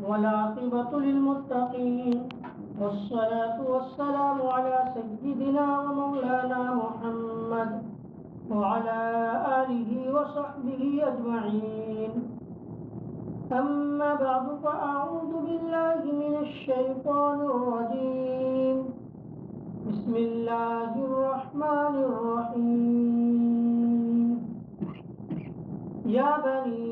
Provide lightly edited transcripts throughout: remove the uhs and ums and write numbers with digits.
والعاقبة للمتقين، والصلاة والسلام على سيدنا ومولانا محمد وعلى آله وصحبه أجمعين. أما بعد، فأعوذ بالله من الشيطان الرجيم. بسم الله الرحمن الرحيم. يا بني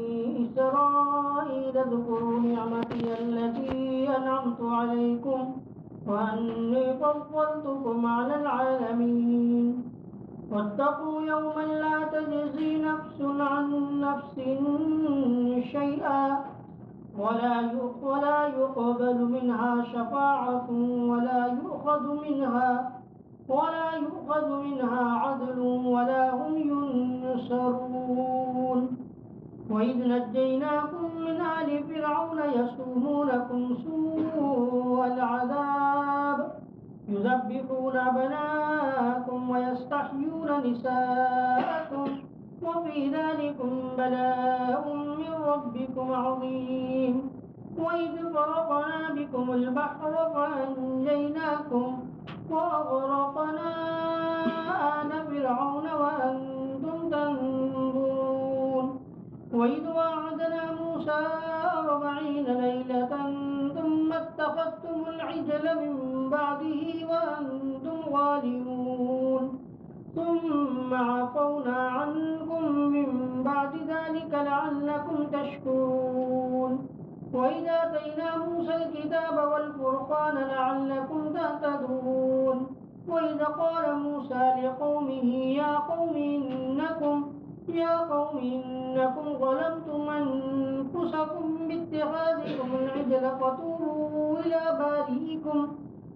إسرائيل اذكروا نعمتي التي أنعمت عليكم وأني فضلتكم على العالمين. واتقوا يوما لا تجزي نفس عن نفس شيئا ولا يقبل منها شفاعة ولا يؤخذ منها عدل ولا هم ينصرون. وإذ نجيناكم من آل فرعون يسومونكم سوء العذاب يذبحون أبناءكم ويستحيون نساءكم وفي ذلكم بلاء من ربكم عظيم. وإذ فرقنا بكم البحر فأنجيناكم وأغرقنا آل فرعون وأنتم تنظرون. وإذ وعدنا موسى 40 ليلة ثم اتخذتم العجل من بعده وأنتم ظالمون ثم عفونا عنكم من بعد ذلك لعلكم تشكرون. وإذ آتينا موسى الكتاب والفرقان لعلكم تهتدون. وإذ قال موسى لقومه يا قوم إنكم ظلمتم أنفسكم باتخاذكم العجل فتوبوا إلى بارئكم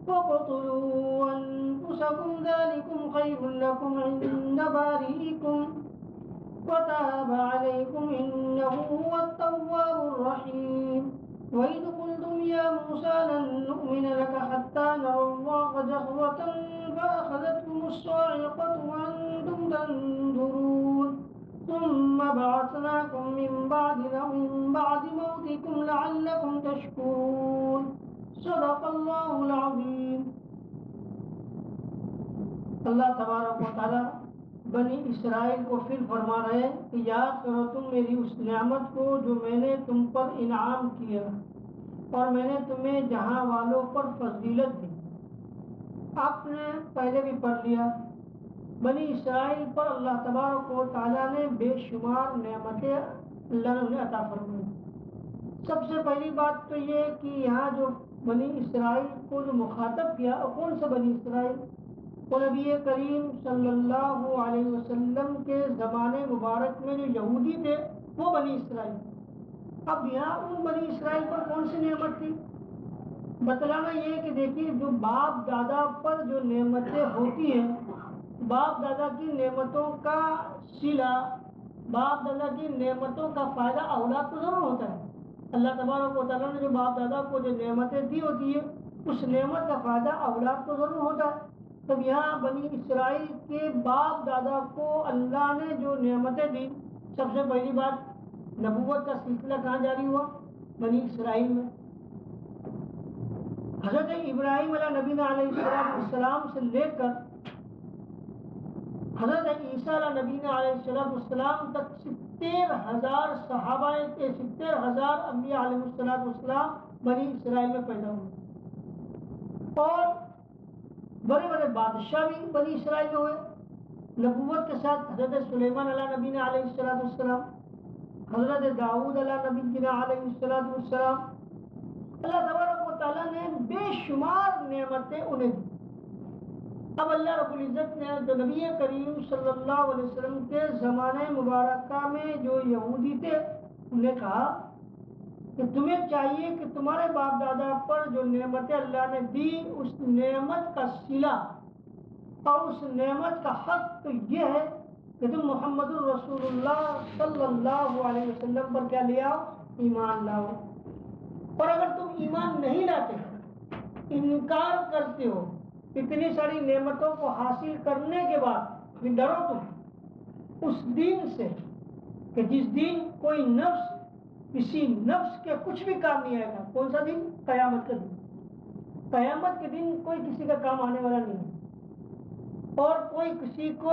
فاقتلوا أنفسكم ذلكم خير لكم عند بارئكم وتاب عليكم إنه هو التواب الرحيم. وإذ قلتم يا موسى لن نؤمن لك حتى نرى الله جهرة فأخذتكم الصاعقة وأنتم تنظرون ثم بعثناكم من بعد موتكم لعلكم تشكرون. صدق اللہ العظیم. اللہ تبارک و تعالی بنی اسرائیل کو پھر فرما رہے ہیں کہ یاد کرو تم میری اس نعمت کو جو میں نے تم پر انعام کیا اور میں نے تمہیں جہاں والوں پر فضیلت دی. آپ نے پہلے بھی پڑھ لیا. بنی اسرائیل پر اللہ تبارک و تعالیٰ نے بے شمار نعمتیں اللہ نے انہیں عطا فرمائی. سب سے پہلی بات تو یہ کہ یہاں جو بنی اسرائیل کو جو مخاطب کیا اور کون سا بنی اسرائیل؟ وہ نبی کریم صلی اللہ علیہ وسلم کے زمانے مبارک میں جو یہودی تھے وہ بنی اسرائیل. اب یہاں ان بنی اسرائیل پر کون سی نعمت تھی؟ بتلانا یہ کہ دیکھیے جو باپ دادا پر جو نعمتیں ہوتی ہیں، باپ دادا کی نعمتوں کا صلہ، باپ دادا کی نعمتوں کا فائدہ اولاد کو ضرور ہوتا ہے. اللہ تبارک و تعالیٰ نے جو باپ دادا کو جو نعمتیں دی ہوتی ہے اس نعمت کا فائدہ اولاد کو ضرور ہوتا ہے. تب یہاں بنی اسرائیل کے باپ دادا کو اللہ نے جو نعمتیں دی، سب سے پہلی بات نبوت کا سلسلہ کہاں جاری ہوا؟ بنی اسرائیل میں. حضرت ابراہیم علیہ نبی علیہ السلام سے لے کر حضرت عیسیٰ علیہ نبی علیہ السلام تک 70,000 صحابہ 70,000 انبیاء علیہ السلام بنی اسرائیل میں پیدا ہوئے اور بڑے بڑے بادشاہ بھی بنی اسرائیل میں ہوئے. نبوت کے ساتھ حضرت سلیمان علیہ نبی علیہ السلام، حضرت داؤد علیہ نبی علیہ السلام. اللہ تبارک و تعالیٰ نے بے شمار نعمتیں انہیں دی. اب اللہ رب العزت نے جو نبی کریم صلی اللہ علیہ وسلم کے زمانے مبارکہ میں جو یہودی تھے انہیں کہا کہ تمہیں چاہیے کہ تمہارے باپ دادا پر جو نعمتیں اللہ نے دی اس نعمت کا صلہ اور اس نعمت کا حق تو یہ ہے کہ تم محمد الرسول اللہ صلی اللہ علیہ وسلم پر کیا لے آؤ؟ ایمان لاؤ. اور اگر تم ایمان نہیں لاتے، انکار کرتے ہو اتنی ساری نعمتوں کو حاصل کرنے کے بعد، ڈرو تم اس دن سے کہ جس دن کوئی نفس کسی نفس کے کچھ بھی کام نہیں آئے گا. کون سا دن؟ قیامت کا دن. قیامت کے دن کوئی کسی کا کام آنے والا نہیں ہے، اور کوئی کسی کو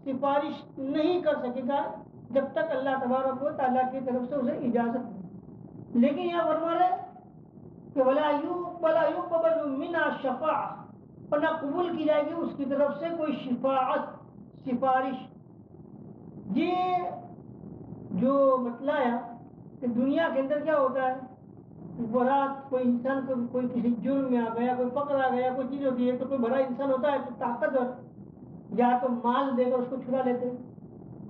سفارش نہیں کر سکے گا جب تک اللہ تبارک و تعالیٰ کی طرف سے اسے اجازت نہیں. لیکن یہاں فرما رہے کہ وَلَا يُقْبَلُ مِنْهَا شَفَاعَةٌ، اور نہ قبول کی جائے گی اس کی طرف سے کوئی شفاعت، سفارش. یہ جو بتلایا کہ دنیا کے اندر کیا ہوتا ہے، برات کوئی انسان کو کوئی کسی جرم میں آ گیا، کوئی پکڑا گیا، کوئی چیز ہوتی ہے تو کوئی بڑا انسان ہوتا ہے تو طاقتور یا تو مال دے کر اس کو چھڑا لیتے،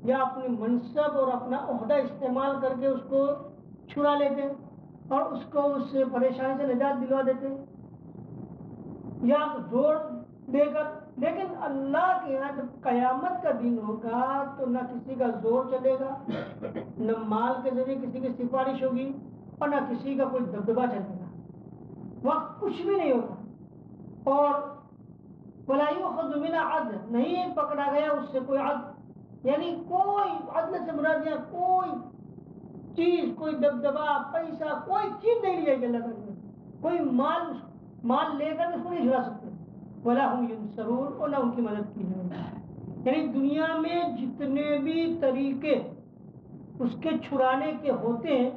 یا اپنی منصب اور اپنا عہدہ استعمال کر کے اس کو چھڑا لیتے اور اس کو اس پریشانی سے نجات دلوا دیتے، یا زور دے کر. لیکن اللہ کے یہاں جب قیامت کا دن ہوگا تو نہ کسی کا زور چلے گا، نہ مال کے ذریعے کسی کی سفارش ہوگی، اور نہ کسی کا کوئی دبدبا چلے گا. وقت کچھ بھی نہیں ہوگا. اور وَلَا يُؤْخَذُ مِنْهَا عَدْلٌ، نہیں پکڑا گیا اس سے کوئی عدل، یعنی کوئی عدل سے مراد یہاں کوئی چیز، کوئی دبدبا، پیسہ، کوئی چیز نہیں لے گا. اللہ تعالیٰ کوئی مال لے کر اس کو نہیں چھڑا سکتے. وَلَا هُمْ يُنصَرُونَ، اور نہ ان کی مدد کی جائے گی. یعنی دنیا میں جتنے بھی طریقے اس کے چھڑانے کے ہوتے ہیں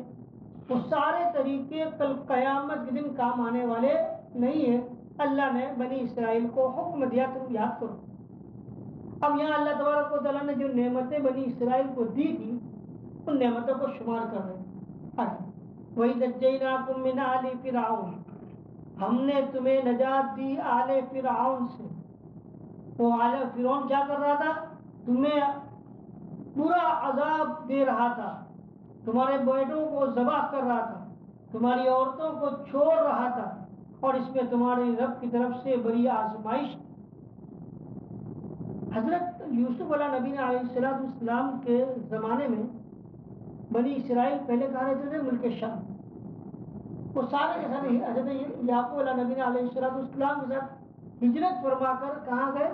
وہ سارے طریقے کل قیامت کے دن کام آنے والے نہیں ہیں. اللہ نے بنی اسرائیل کو حکم دیا تم یاد کرو. اب یہاں اللہ تبارک و تعالیٰ نے جو نعمتیں بنی اسرائیل کو دی تھی ان نعمتوں کو شمار کر رہے ہیں. وَإِذْ نَجَّيْنَاكُم مِّنْ آلِ فِرْعَوْنَ، ہم نے تمہیں نجات دی آل فرعون سے. وہ آل فرعون کیا کر رہا تھا؟ تمہیں برا عذاب دے رہا تھا، تمہارے بیٹوں کو ذبح کر رہا تھا، تمہاری عورتوں کو چھوڑ رہا تھا، اور اس میں تمہارے رب کی طرف سے بڑی آزمائش. حضرت یوسف علیہ نبی علیہ السلام کے زمانے میں بنی اسرائیل پہلے کہا رہتے تھے ملک شام. وہ سارے کے سارے حضرت یعقوب علیہ نبی علیہ السلام کے ساتھ ہجرت فرما کر کہاں گئے؟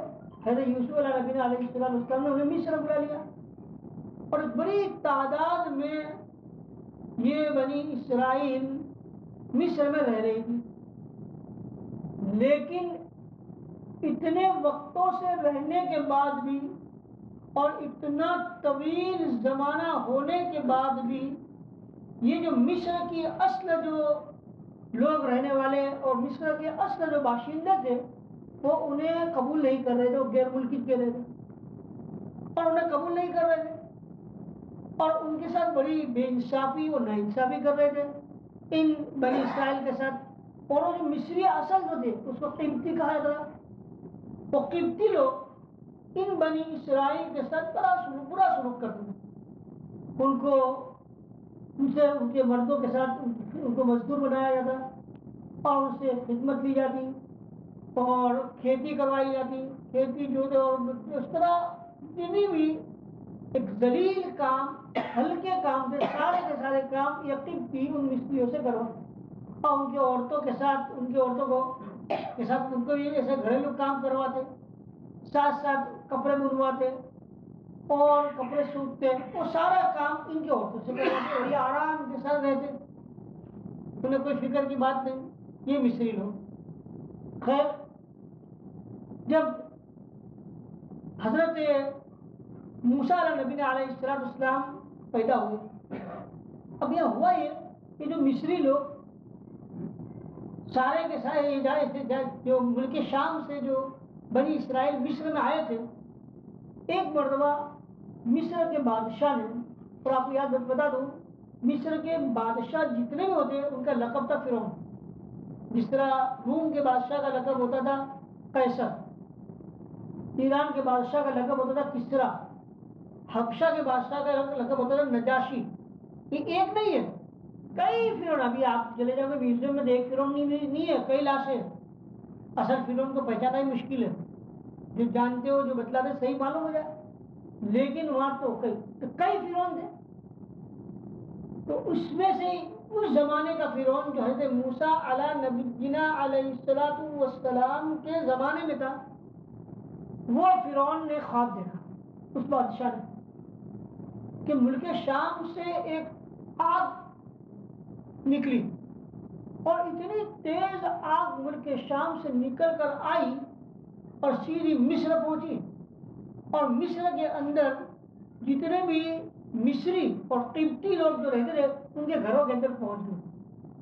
حضرت یوسف علیہ نبی علیہ السلام نے انہیں مصر بلا لیا، اور ایک بڑی تعداد میں یہ بنی اسرائیل مصر میں رہ رہی تھی. لیکن اتنے وقتوں سے رہنے کے بعد بھی اور اتنا طویل زمانہ ہونے کے بعد بھی یہ جو مصر کی اصل جو لوگ رہنے والے اور مصر کے اصل جو باشندے تھے وہ انہیں قبول نہیں کر رہے تھے. وہ غیر ملکی کہہ رہے تھے اور انہیں قبول نہیں کر رہے تھے، اور ان کے ساتھ بڑی بے انصافی اور ناانصافی کر رہے تھے ان بنی اسرائیل کے ساتھ. اور وہ جو مصری اصل جو تھے اس کو قبطی کہا جاتا تھا. وہ قبطی لوگ ان بنی اسرائیل کے ساتھ برا سلوک کرتے تھے. ان کو ان کے مردوں کے ساتھ ان کو مزدور بنایا جاتا اور ان سے خدمت لی جاتی اور کھیتی کروائی جاتی، کھیتی جوتے، اور اس طرح جتنی بھی ایک ذلیل کام، ہلکے کام تھے سارے کے سارے کام قبطی ان مصریوں سے کروا، اور ان کی عورتوں کے ساتھ ان کی عورتوں کو کے ساتھ ان کو یہ ایسے گھریلو کام کرواتے، ساتھ ساتھ کپڑے بنواتے اور کپڑے سوکھتے، وہ سارا کام ان کی عورتوں سے کرواتے اور یہ آرام کے ساتھ رہتے، انہیں کوئی فکر کی بات نہیں یہ مصری لوگ. خیر، جب حضرت موسیٰ علیہ نبی علیہ السلام پیدا ہوئے، اب یہ ہوا یہ کہ جو مصری لوگ سارے کے سارے جو ملک شام سے جو بنی اسرائیل مصر میں آئے تھے، ایک مرتبہ مصر کے بادشاہ نے، اور آپ کو یاد بتا دوں مصر کے بادشاہ جتنے بھی ہوتے ان کا لقب تھا فرعون. جس طرح روم کے بادشاہ کا لقب ہوتا تھا قیصر، ایران کے بادشاہ کا لقب ہوتا تھا کسرا، حبشہ کے بادشاہ کا لقب ہوتا تھا نجاشی. یہ ایک نہیں ہے، کئی فرعون. ابھی آپ چلے جاؤ گے میوزیم میں ایک فرعون نہیں ہے، کئی لاشیں. اصل فرعون کو پہچانا ہی مشکل ہے، جو جانتے ہو جو بتلاتے صحیح معلوم ہو جائے، لیکن وہاں تو کئی فرعون تھے. تو اس میں سے اس زمانے کا فرعون جو حضرت موسیٰ علیہ نبینا علیہ السلام کے زمانے میں تھا، وہ فرعون نے خواب دیکھا اس بادشاہ نے کہ ملک شام سے ایک آگ نکلی اور اتنی تیز آگ ملک شام سے نکل کر آئی اور سیدھی مصر پہنچی، اور مصر کے اندر جتنے بھی مصری اور قبطی لوگ جو رہتے تھے ان کے گھروں کے اندر پہنچ گئی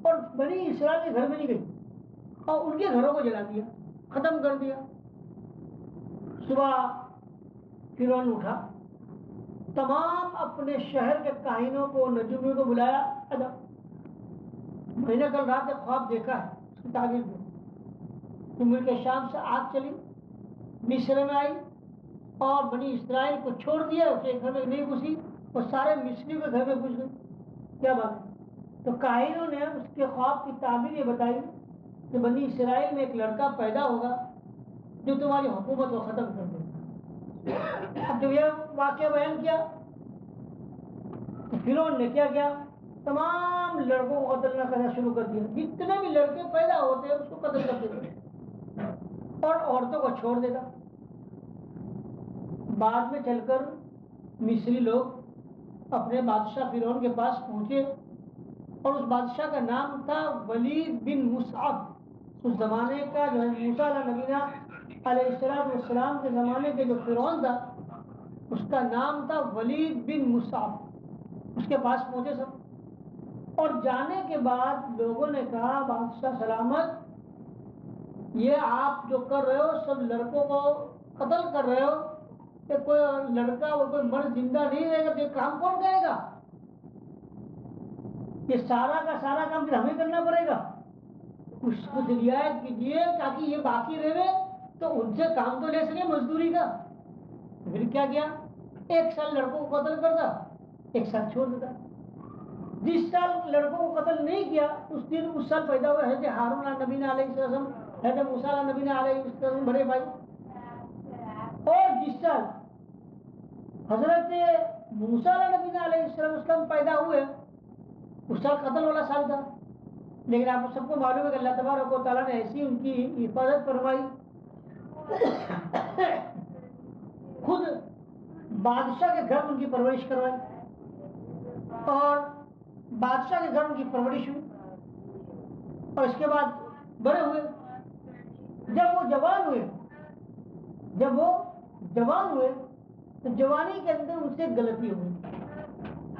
اور بنی اسرائیل کے گھر میں نہیں گئی اور ان کے گھروں کو جلا دیا، ختم کر دیا۔ صبح فرعون اٹھا، تمام اپنے شہر کے کاہنوں کو، نجومیوں کو بلایا، میں نے کل رات ایک خواب دیکھا ہے، اس کی تعبیر دو کہ ملک شام سے آگ چلی، مصر میں آئی اور بنی اسرائیل کو چھوڑ دیا، اس کے گھر میں نہیں گھسی اور سارے مصری کے گھر میں گھس گئی۔ کیا بات ہے؟ تو کاہنوں نے اس کے خواب کی تعبیر یہ بتائی کہ بنی اسرائیل میں ایک لڑکا پیدا ہوگا جو تمہاری حکومت کو ختم کر دے گا۔ اب جب یہ واقعہ بیان کیا تو فرعون نے کیا کیا؟ تمام لڑکوں کو قتل نہ کرنا شروع کر دیا، جتنے بھی لڑکے پیدا ہوتے ہیں اس کو قتل کر دیتا اور عورتوں کو چھوڑ دیتا۔ بعد میں چل کر مصری لوگ اپنے بادشاہ فرعون کے پاس پہنچے اور اس بادشاہ کا نام تھا ولید بن مصعب۔ اس زمانے کا جو ہے موسیٰ علیہ السلام کے زمانے کے جو فرعون تھا اس کا نام تھا ولید بن مصعب۔ اس کے پاس پہنچے سب اور جانے کے بعد لوگوں نے کہا بادشاہ سلامت، یہ آپ جو کر رہے ہو سب لڑکوں کو قتل کر رہے ہو، کہ کوئی لڑکا اور کوئی مرد زندہ نہیں رہے گا تو یہ کام کون کرے گا؟ یہ سارا کا سارا کام پھر ہمیں کرنا پڑے گا۔ اس کو رعایت کیجیے تاکہ یہ باقی رہے تو ان سے کام تو لے سکے مزدوری کا۔ پھر کیا کیا؟ ایک سال لڑکوں کو قتل کرتا، ایک سال چھوڑ دیتا۔ جس سال لڑکوں کو قتل نہیں کیا اس سال پیدا ہوئے حضرت ہارون نبی علیہ السلام، حضرت موسیٰ نبی علیہ السلام بڑے بھائی، اور جس سال حضرت موسیٰ نبی علیہ السلام پیدا ہوئے اس سال قتل والا سال تھا۔ لیکن آپ سب کو معلوم ہے کہ اللہ تبارک و تعالیٰ نے ایسی ان کی حفاظت فرمائی، خود بادشاہ کے گھر ان کی پرورش کروائی اور بادشاہ کے گھر ان کی پرورش ہوئی اور اس کے بعد بڑے ہوئے۔ جب وہ جوان ہوئے تو جوانی کے اندر ان سے غلطی ہو گئی۔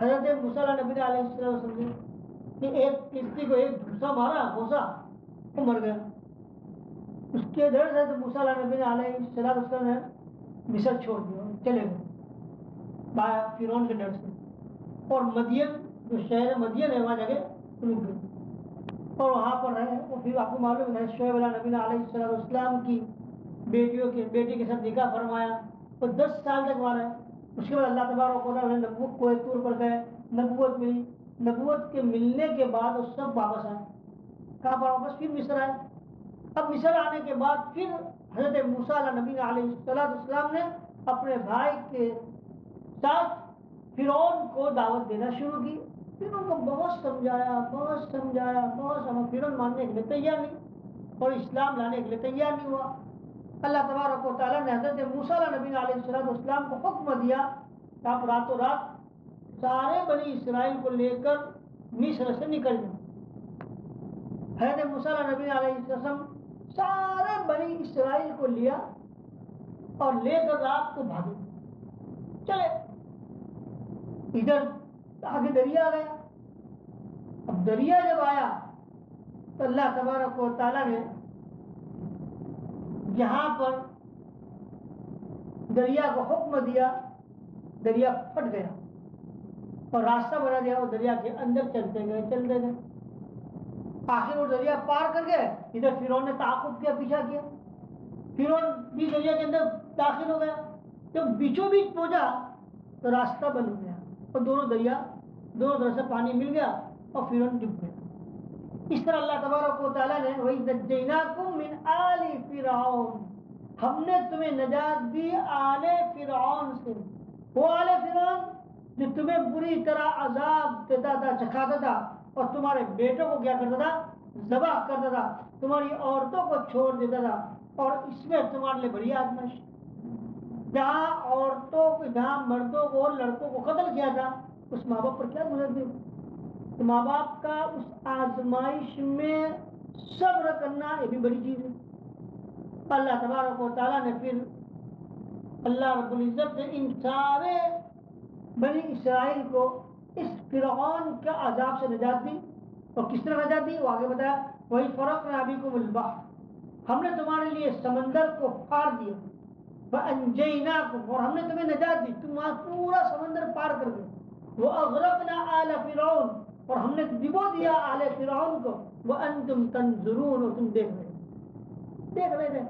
حضرت موسیٰ نبی علیہ السلام کہ ایک کشتی کو ایک گھسا مارا، گھسا وہ مر گیا۔ اس کے ڈر سے حضرت موسیٰ نبی علیہ السلام نے مصر چھوڑ دیا، چلے گئے فرعون کے ڈر سے، اور مدین جو شہر مدین ہے وہاں جگہ رک گئے اور وہاں پر رہے۔ وہ پھر آپ کو معلوم ہے شعیب نبی علیہ السلام کی بیٹی کے ساتھ نکاح فرمایا، وہ 10 سال تک وہاں رہے۔ اس کے بعد اللہ تبارک و تعالیٰ نے نبوت کو طور پر گئے، نبوت ملی، نبوت کے ملنے کے بعد وہ سب واپس آئے۔ کہاں پر واپس؟ پھر مصر آئے۔ اب مصر آنے کے بعد پھر حضرت موسیٰ نبی علیہ السلام نے اپنے بھائی کے ساتھ فرعون کو دعوت دینا شروع کی۔ پھر ان کو بہت سمجھایا، فرعون ماننے کے لیے تیار نہیں اور اسلام لانے کے لیے تیار نہیں ہوا۔ اللہ تبارک و تعالیٰ نے حضرت موسیٰ نبی علیہ السلام کو حکم دیا کہ آپ راتوں رات سارے بنی اسرائیل کو لے کر مصر سے نکل جائیں۔ حضرت موسیٰ نبی علیہ السلام سارے بنی اسرائیل کو لیا اور لے کر رات کو بھاگے چلے۔ ادھر آگے دریا آ گیا۔ اب دریا جب آیا تو اللہ تبارک و تعالیٰ نے جہاں پر دریا کو حکم دیا، دریا پھٹ گیا اور راستہ بنا دیا، وہ دریا کے اندر چلتے گئے۔ آخر وہ دریا پار کر گئے۔ ادھر فرعون نے تعاقب کیا، پیچھا کیا، فرعون بھی دریا کے اندر داخل ہو گیا۔ جب بیچوں بیچ پہنچا تو راستہ بند ہو گیا اور دونوں طرف سے پانی مل گیا اور فرعون ڈوب گیا۔ اس طرح اللہ تبارک و تعالیٰ نے وَإِذْ نَجَّيْنَاكُمْ مِنْ آلِ فِرْعَوْنَ، ہم نے تمہیں نجات دی آل فرعون سے۔ وہ آل فرعون جو تمہیں بری طرح عذاب دیتا تھا، چکھاتا تھا اور تمہارے بیٹوں کو کیا کرتا تھا؟ ذبح کرتا تھا، تمہاری عورتوں کو چھوڑ دیتا تھا۔ اور اس میں تمہارے لیے بڑی آزمائش، جہاں مردوں کو اور لڑکوں کو قتل کیا تھا، اس ماں باپ پر کیا گزرتی تو ماں باپ کا اس آزمائش میں صبر کرنا یہ بھی بڑی چیز ہے. اللہ تبارک و تعالیٰ نے پھر اللہ رب العزت نے ان سارے بنی اسرائیل کو اس فرعون کے عذاب سے نجات دی. اور کس طرح نجات دی وہ آگے بتایا. وہی فرق نہ ابھی کو البحر, ہم نے تمہارے لیے سمندر کو پار دیا. فانجیناکم, اور ہم نے تمہیں نجات دی, تم وہاں پورا سمندر پار کر گئے. واغرقنا آل فرعون, اور ہم نے ڈبو دیا آل فرعون کو. وانتم تنظرون, اور تم دیکھ رہے تھے.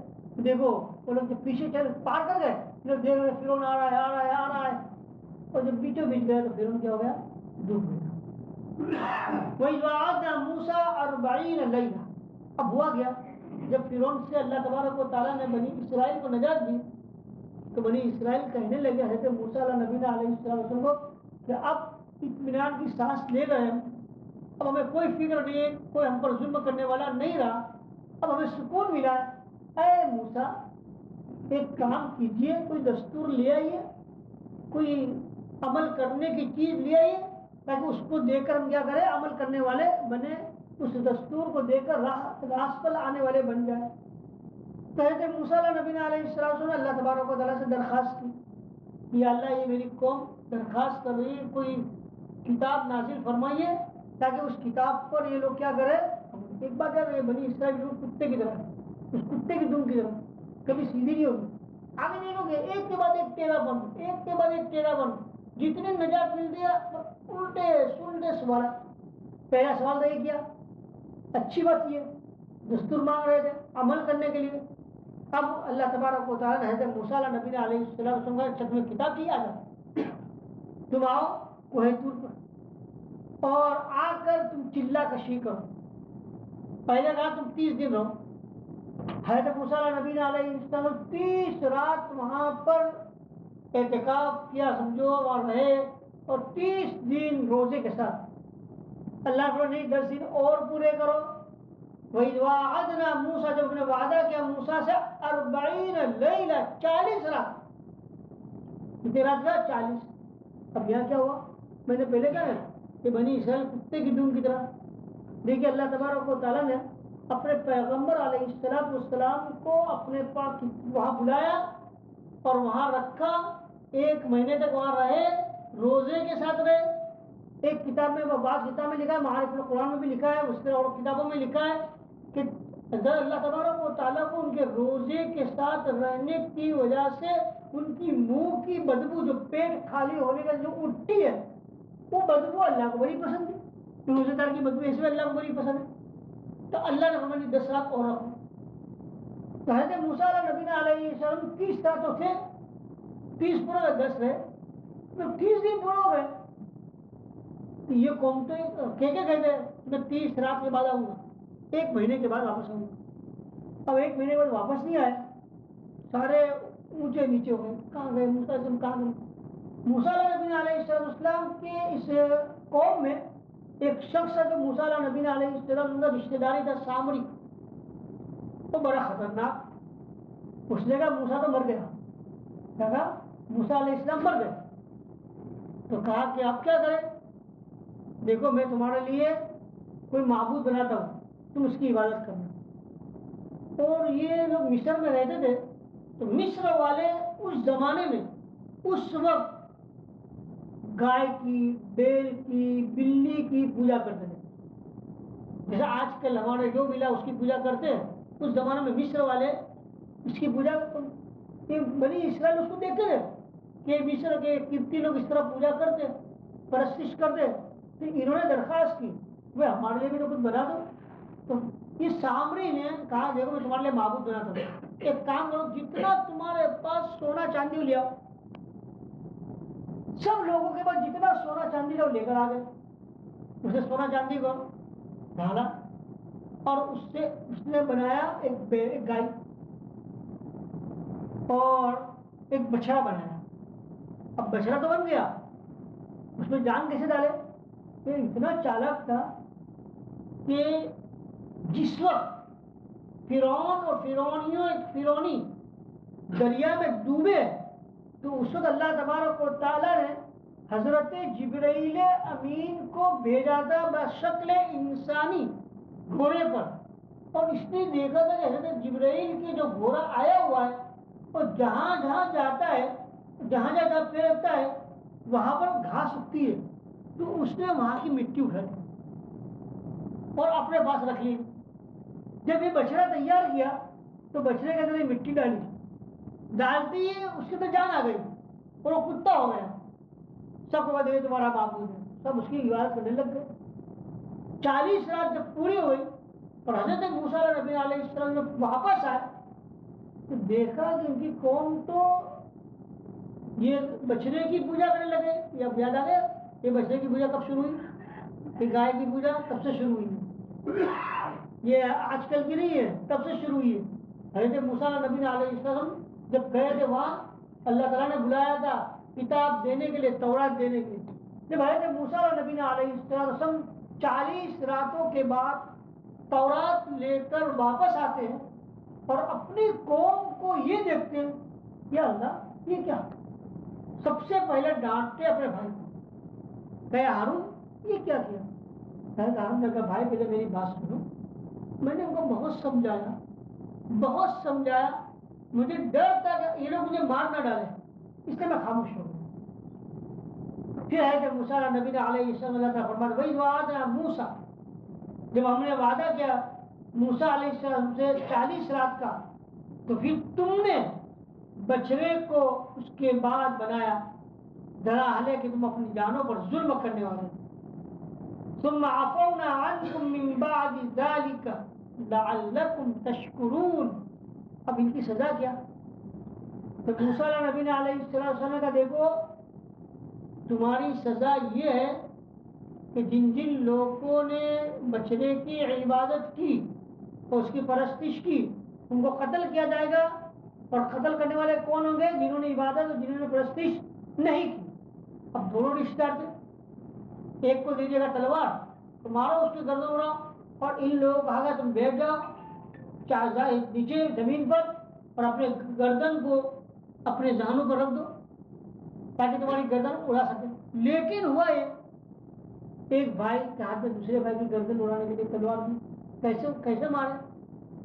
دیکھو وہ لوگ جب پیچھے چل پار کر گئے, لوگ دیکھ رہے فرعون آ رہا ہے, آ رہا ہے, آ رہا ہے, اور جب بیچوں بیچ گئے تو فرعون کیا ہو گیا, ڈوب گیا. وَإِذْ وَعَدْنَا مُوسَىٰ 40 لَيْلَةً, اب ہوا گیا جب فرعون سے اللہ تبارک و تعالیٰ نے بنی اسرائیل کو نجات دی تو بنی اسرائیل کہنے لگے حضرت موسیٰ علیہ نبی علیہ السلام کو کہ اب اطمینان کی سانس لے گئے ہم, اب ہمیں کوئی فکر نہیں ہے, کوئی ہم پر ظلم کرنے والا نہیں رہا, اب ہمیں سکون ملا ہے. اے موسیٰ ایک کام کیجئے, کوئی دستور لے آئیے, کوئی عمل کرنے کی چیز لے آئیے تاکہ اس کو دیکھ کر ہم کیا کریں, عمل کرنے والے بنے, اس دستور کو دیکھ کر راست پر آنے والے بن جائیں. تو حضرت موسیٰ علیہ نبی علیہ السلام نے اللہ تبارک و تعالیٰ سے درخواست کی, یا اللہ یہ میری قوم درخواست کر رہی ہے, کوئی کتاب نازل فرمائیے تاکہ اس کتاب پر یہ لوگ کیا کرے. ایک بات ہے, بنی اسرائیل لوگ کتے کی طرح, اس کتے کی دم کی طرح کبھی سیدھی نہیں ہوگی, آگے نہیں ہوگے, ایک کے بعد ایک ٹیڑھا بن, ایک کے بعد ایک ٹیڑھا بن. جتنے نجات ملتی ہے الٹے سلٹے سوال. پہلا سوال تو یہ کیا, اچھی بات یہ دستور مانگ رہے تھے عمل کرنے کے لیے. اب اللہ تبارک و تعالیٰ نے حضرت موسیٰ علیہ نبی علیہ السلام کا چھت میں کتاب کی, آ جاؤ تم آؤ کوہ طور پر اور آ کر تم چلا کشی کرو. پہلے کہا تم 30 دن رہو. حضرت موسیٰ علیہ نبی علیہ السلام 30 رات وہاں پر اعتکاف کیا سمجھو, اور رہے, اور 30 دن روزے کے ساتھ. اللہ کو نہیں 10 دن اور پورے کرو. وَإِذْ وَعَدْنَا مُوسَىٰ, جب نے وعدہ کیا موسیٰ سے 40 لیلہ, 40 رات. کتنی رات کا 40. اب یہاں کیا ہوا, میں نے پہلے کہا کہ بنی اسرائیل کتے کی دم کی طرح. دیکھیے اللہ تبارک و تعالیٰ نے اپنے پیغمبر علیہ السلام کو اپنے پاس وہاں بلایا اور وہاں رکھا, 1 مہینے تک وہاں رہے, روزے کے ساتھ رہے. ایک کتاب میں, بعض کتاب میں لکھا ہے, معارف القرآن میں بھی لکھا ہے, اس میں اور کتابوں میں لکھا ہے کہ اللہ تبارک و تعالیٰ کو ان کے روزے کے ساتھ رہنے کی وجہ سے ان کی منہ کی بدبو, جو پیٹ خالی ہونے کا جو اٹھتی ہے, وہ بدبو اللہ کو بڑی پسند ہے. روزے دار کی بدبو اس میں اللہ کو بڑی پسند ہے. تو اللہ نے فرمایا 10 رات اور رکھو. تو حضرت موسیٰ علیہ نبی علیہ السلام 30 رات تو تھے, 30 پورا 10 رہے, تو 30 دن پورا ہو گئے. یہ قوم تو کہتے میں 30 رات کے بعد آؤں گا, 1 مہینے کے بعد واپس آؤں گا. اب 1 مہینے کے بعد واپس نہیں آئے, سارے اونچے نیچے ہو گئے, کہاں گئے موسیٰ علیہ السلام, کہاں گئے. موسیٰ علیہ نبی علیہ السلام کے اس قوم میں ایک شخص ہے جو موسیٰ علیہ نبی علیہ السلام کا رشتہ داری تھا, سامری. وہ بڑا خطرناک. اس نے کہا موسیٰ تو مر گیا. کہا موسیٰ علیہ السلام مر گئے. تو کہا کہ آپ کیا کریں, دیکھو میں تمہارے لیے کوئی معبود بناتا ہوں, تم اس کی عبادت کرنا. اور یہ لوگ مصر میں رہتے تھے, تو مصر والے اس زمانے میں اس وقت گائے کی, بیل کی, بلی کی پوجا کرتے تھے. جیسا آج کل ہمارے جو ملا اس کی پوجا کرتے ہیں, اس زمانے میں مصر والے اس کی پوجا کرتے. بنی اسرائیل اس کو دیکھتے تھے کہ مصر کے قبطی لوگ اس طرح پوجا کرتے, پرستش کرتے. پھر انہوں نے درخواست کی وہ ہمارے لیے بھی تو کچھ بنا دو. تو یہ سامری نے کہا دیکھو میں تمہارے لیے معبود بناتا ہوں, ایک کام کرو, جتنا تمہارے پاس سونا چاندی لے آؤ. سب لوگوں کے پاس جتنا سونا چاندی لے کر آ گئے. اسے سونا چاندی کو ڈالا اور اس نے بنایا ایک گائے اور ایک بچڑا بنایا. اب بچڑا تو بن گیا, اس میں جان کیسے ڈالے. یہ اتنا چالاک تھا کہ جس وقت فرعون اور فرعونی دریا میں ڈوبے, تو اس وقت اللہ تبارک و تعالیٰ نے حضرت جبرائیل امین کو بھیجا تھا بشکل انسانی گھوڑے پر، اور اس نے دیکھا تھا کہ حضرت جبرائیل کے جو گھوڑا آیا ہوا ہے وہ جہاں جہاں جاتا ہے، جہاں جہاں پھیرتا ہے وہاں پر گھاس اگتی ہے، تو اس نے وہاں کی مٹی اٹھائی اور اپنے پاس رکھ لی۔ جب یہ بچڑا تیار کیا تو بچڑے کے اندر یہ مٹی ڈالتی ہی اس کی تو جان آ گئی اور وہ کتا ہو گیا۔ سب کو کہتے تمہارا معبود ہے، سب اس کی عبادت کرنے لگ گئے۔ 40 رات جب پوری ہوئی اور حضرت موسیٰ نبی علیہ السلام جب واپس آئے تو دیکھا کہ ان کی قوم تو یہ بچڑے کی پوجا کرنے لگے۔ یہ اب یاد آ گیا یہ بچڑے کی پوجا کب شروع ہوئی، یہ گائے کی پوجا کب سے شروع ہوئی، یہ آج کل کی نہیں ہے، تب سے شروع ہوئی ہے۔ حضرت موسیٰ نبی علیہ السلام جب گئے تھے وہاں اللہ تعالیٰ نے بلایا تھا کتاب دینے کے لیے، تورات دینے کے لیے۔ جب حضرت موسیٰ نبی علیہ السلام 40 راتوں کے بعد تورات لے کر واپس آتے ہیں اور اپنی قوم کو یہ دیکھتے ہیں، یا اللہ یہ کیا؟ سب سے پہلے ڈانٹتے اپنے بھائی کو، کہ ہارون یہ کیا کیا؟ ہارون نے کہا بھائی پہلے میری بات سنو، میں نے ان کو بہت سمجھایا، مجھے ڈر تھا کہ یہ لوگ مجھے مار نہ ڈالیں، اس لیے میں خاموش ہو گیا۔ پھر ہے کہ موسیٰ نبی علیہ السلام اللہ تعالیٰ فرماتے وہی وعدہ موسیٰ، جب ہم نے وعدہ کیا موسیٰ علیہ السلام سے 40 رات کا، تو پھر تم نے بچڑے کو اس کے بعد بنایا، دراصل ہے کہ تم اپنی جانوں پر ظلم کرنے والے۔ ثم عفونا عنكم من بعد ذلك لعلكم تشکرون۔ اب ان کی سزا کیا؟ تو موسیٰ نبی علیہ السلام کا دیکھو تمہاری سزا یہ ہے کہ جن جن لوگوں نے بچڑے کی عبادت کی اور اس کی پرستش کی ان کو قتل کیا جائے گا، اور قتل کرنے والے کون ہوں گے؟ جنہوں نے عبادت اور جنہوں نے پرستش نہیں کی۔ اب دونوں رشتے دار تھے، ایک کو دیجیے گا تلوار تو مارو اس کی گردن اڑاؤ، اور ان لوگوں کو کہا گا تم بیٹھ جاؤ نیچے زمین پر اور اپنے گردن کو اپنے ذہنوں پر رکھ دو تاکہ تمہاری گردن اڑا سکے۔ لیکن ہوا یہ ایک بھائی کے ہاتھ میں دوسرے بھائی کی گردن اڑانے کے لیے تلوار دی، کیسے مارے؟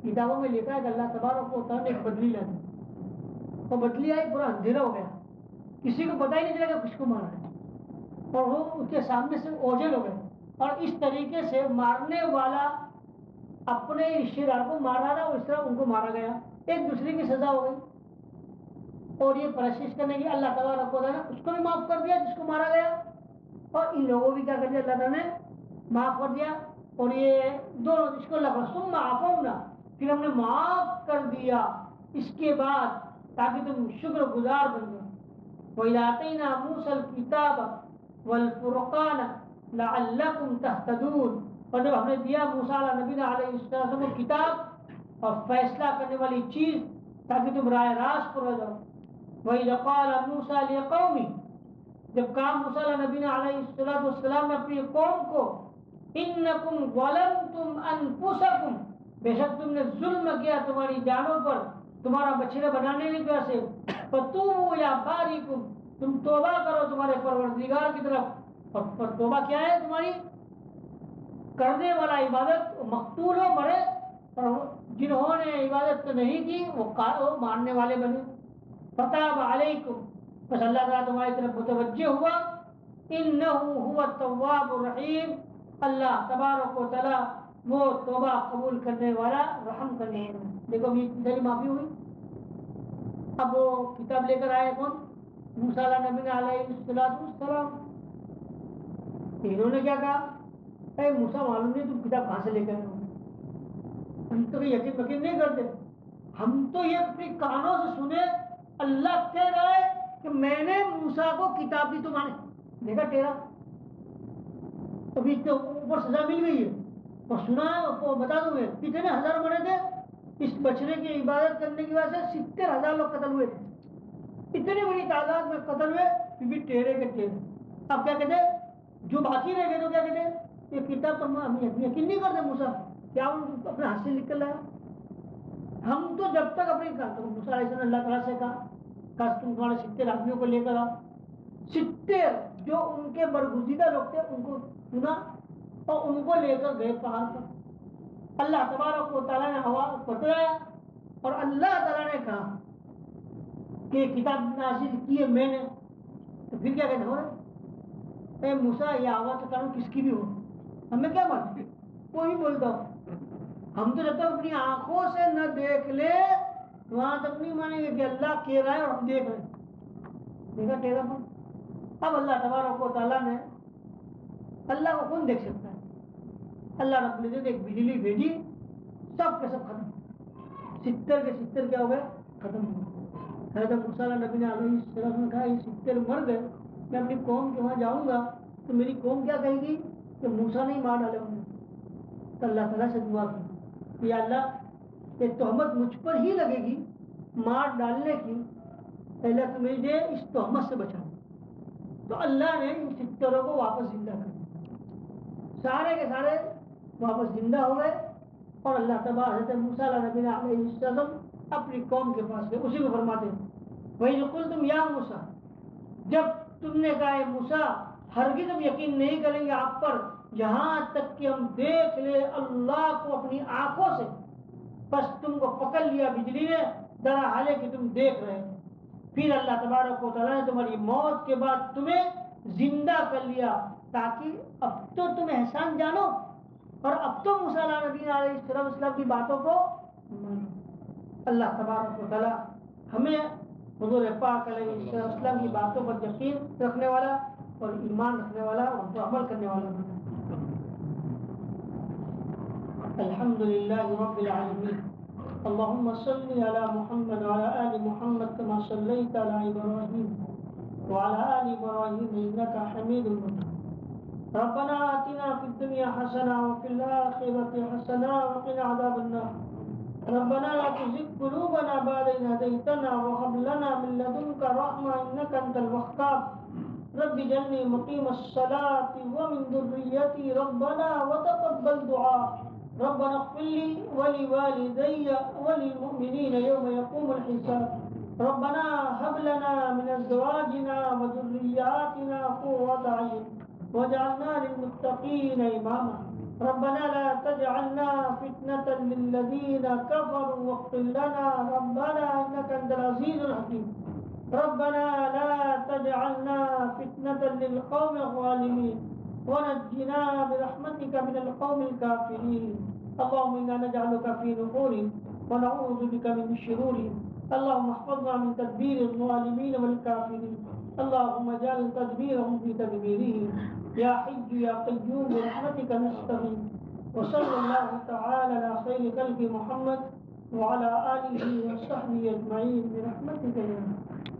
کتابوں میں لکھا ہے کہ اللہ تبارک و تعالیٰ نے ایک بدلی لا دی، وہ بدلی آئی پورا اندھیرا ہو گیا، کسی کو پتہ ہی نہیں چلا کہ کس کو مارا ہے، اور وہ اس کے سامنے سے اوجھل ہو گئے۔ اور اس طریقے سے مارنے والا اپنے رشتے دار کو مار رہا تھا اور اس طرح ان کو مارا گیا، ایک دوسرے کی سزا ہو گئی۔ اور یہ پرستش کرنے کی اللہ تبارک و تعالیٰ نے اس کو بھی معاف کر دیا جس کو مارا گیا، اور ان لوگوں بھی کیا کر دیا اللہ تعالیٰ نے معاف کر دیا۔ اور یہ دونوں اس کو اللہ ثم عفونا، پھر ہم نے معاف کر دیا اس کے بعد تاکہ تم شکر گزار بن جاؤ۔ وَإِذَا آتَيْنَا مُوسَى الْكِتَابَ وَالْفُرْقَانَ لَعَلَّكُمْ تَهْتَدُونَ، اور جب ہم نے دیا موسیٰ نبی علیہ السلام کو کتاب اور فیصلہ کرنے والی چیز تاکہ تم راہ راست پر ہو جاؤ۔ وَإِذَا قَالَ مُوسَى لِقَوْمِهِ، جب کہا موسیٰ نبی علیہ السلام نے اپنی قوم کو اِنَّكُمْ ظَلَمْتُمْ أَنفُسَكُمْ، بے شک تم نے ظلم کیا تمہاری جانوں پر تمہارا بچڑا بنانے کی وجہ سے، فَتُوبُوا إِلَىٰ بَارِئِكُمْ، تم توبہ کرو تمہارے پروردگار کی طرف۔ اور توبہ کیا ہے تمہاری؟ کرنے والا عبادت مقتول ہو مرے، اور جنہوں نے عبادت نہیں کی وہ ماننے والے بنے۔ فتاب علیکم، بس اللہ تعالیٰ تمہاری طرف متوجہ ہوا، انہ هو التواب الرحیم، اللہ تبارک و تعالیٰ وہ توبہ قبول کرنے والا رحم کرنے والا۔ دیکھو میری معافی ہوئی۔ اب وہ کتاب لے کر آئے کون؟ موسیٰ نبی علیہ السلام۔ انہوں نے کیا کہا؟ اے موسیٰ معلوم نہیں تم کتاب کہاں سے لے کر آئے ہو، ہم تو یقین نہیں کرتے، ہم تو یہ اپنی کانوں سے سنے اللہ کہہ رہا ہے کہ میں نے موسیٰ کو کتاب دی تمہارے، دیکھا ٹیرا ابھی تو اوپر سزا مل گئی ہے، اور سنا ہے بتا دوں میں کتنے ہزار مرے تھے اس بچڑے کی عبادت کرنے کی وجہ سے، 70,000 لوگ قتل ہوئے تھے، اتنی بڑی تعداد میں قتل ہوئے، پھر بھی ٹیرے کے ٹیرے۔ اب کیا کہتے ہیں جو باقی رہ گئے تو کیا کہتے ہیں یہ کتاب تو ہم یقین نہیں کرتے موسیٰ کیا اپنے ہاتھ سے لکھ کر لایا، ہم تو جب تک اپنی تو موسیٰ علیہ السلام اللہ تعالیٰ سے کہا تم تمہارے 70 آدمیوں کو لے کر آؤ، 70 جو ان کے برگزیدہ لوگ تھے ان کو چنا اور ان کو لے کر گئے پہاڑ پر۔ اللہ تبارک و تعالیٰ نے ہوا پکڑایا اور اللہ تعالیٰ نے کہا کہ کتاب نازل کی ہے میں نے، تو پھر کیا کہتے ہو رہے اے موسیٰ یہ آواز کا کارن کس کی بھی ہو ہمیں کیا مانتے، کوئی بھی بولتا ہو، ہم تو جب تک اپنی آنکھوں سے نہ دیکھ لے وہاں تک نہیں مانیں گے کہ اللہ کہہ رہا ہے اور ہم دیکھ رہے ہیں۔ دیکھا ٹیرا پر اب اللہ تبارک و تعالیٰ نے، اللہ کو کون دیکھ سکتا ہے، اللہ رب العزت ایک بجلی بھیجی، سب کے سب ختم، 70 کے 70 کیا ہو گئے، ختم ہو گئے۔ حضرت موسیٰ علیہ نبی نے علیہ السلام نے کہا یہ 70 مر گئے، میں اپنی قوم کے وہاں جاؤں گا تو میری قوم کیا کہے گی کہ موسیٰ نہیں مار ڈالے ہوں گے۔ تو اللہ تعالیٰ سے دعا کی یا اللہ یہ تہمت مجھ پر ہی لگے گی مار ڈالنے کی، اللہ تو مجھے اس تہمت سے بچا۔ تو اللہ نے ان 70 کو واپس زندہ کر دیا، سارے کے سارے واپس زندہ ہو گئے، اور اللہ تبارک حضرت موسیٰ علیہ نبی علیہ السلام اپنی قوم کے پاس گئے۔ اسی کو فرماتے ہیں وَإِذْ قُلْتُمْ يَا مُوسَىٰ، جب تم نے کہا ہے موسیٰ ہرگز ہم یقین نہیں کریں گے آپ پر جہاں تک کہ ہم دیکھ لیں اللہ کو اپنی آنکھوں سے، بس تم کو پکڑ لیا بجلی نے درا حالے کہ تم دیکھ رہے ہیں، پھر اللہ تبارک و تعالیٰ نے تمہاری موت کے بعد تمہیں زندہ کر لیا تاکہ اب تو تم احسان جانو اور اب تو موسیٰ علیہ السلام کی باتوں کو مانو۔ اللہ تبارک و تعالیٰ ہمیں حضور پاک علیہ السلام کی باتوں پر یقین رکھنے والا اور ایمان رکھنے والا اور ان پر عمل کرنے والا بنا۔ الحمدللہ رب العالمین، اللہم صلی علی محمد وعلی آل محمد کما صلیت علی ابراہیم وعلی آل ابراہیم انکا حمید مجید۔ ربنا آتنا فی الدنیا حسنہ وفی الآخرۃ حسنہ وقنا عذاب النار۔ ربنا لا تزغ قلوبنا بعد إذ هديتنا وهب لنا من لدنك رحمة إنك أنت الوهاب رب اجعلني مقيم الصلاة ومن ذريتي ربنا وتقبل دعاء ربنا اغفر لي ولوالدي وللمؤمنين يوم يقوم الحساب ربنا هب لنا من أزواجنا وذرياتنا قرة أعين واجعلنا للمتقين إماما ربنا لا تجعلنا فتنة للذين كفروا واغفر لنا ربنا إنك أنت العزيز الحكيم ربنا لا تجعلنا فتنة للقوم الظالمين ونجنا برحمتك من القوم الكافرين اللهم إنا نجعلك في نحورهم ونعوذ بك من شرورهم اللهم احفظنا من تدبير الظالمين والكافرين اللهم اجعل تدبيرهم في تدبيرهم يا حي يا قيوم برحمتك نستغيث وصلى الله تعالى على خير خلق محمد وعلى آله وصحبه أجمعين برحمتك يا رب۔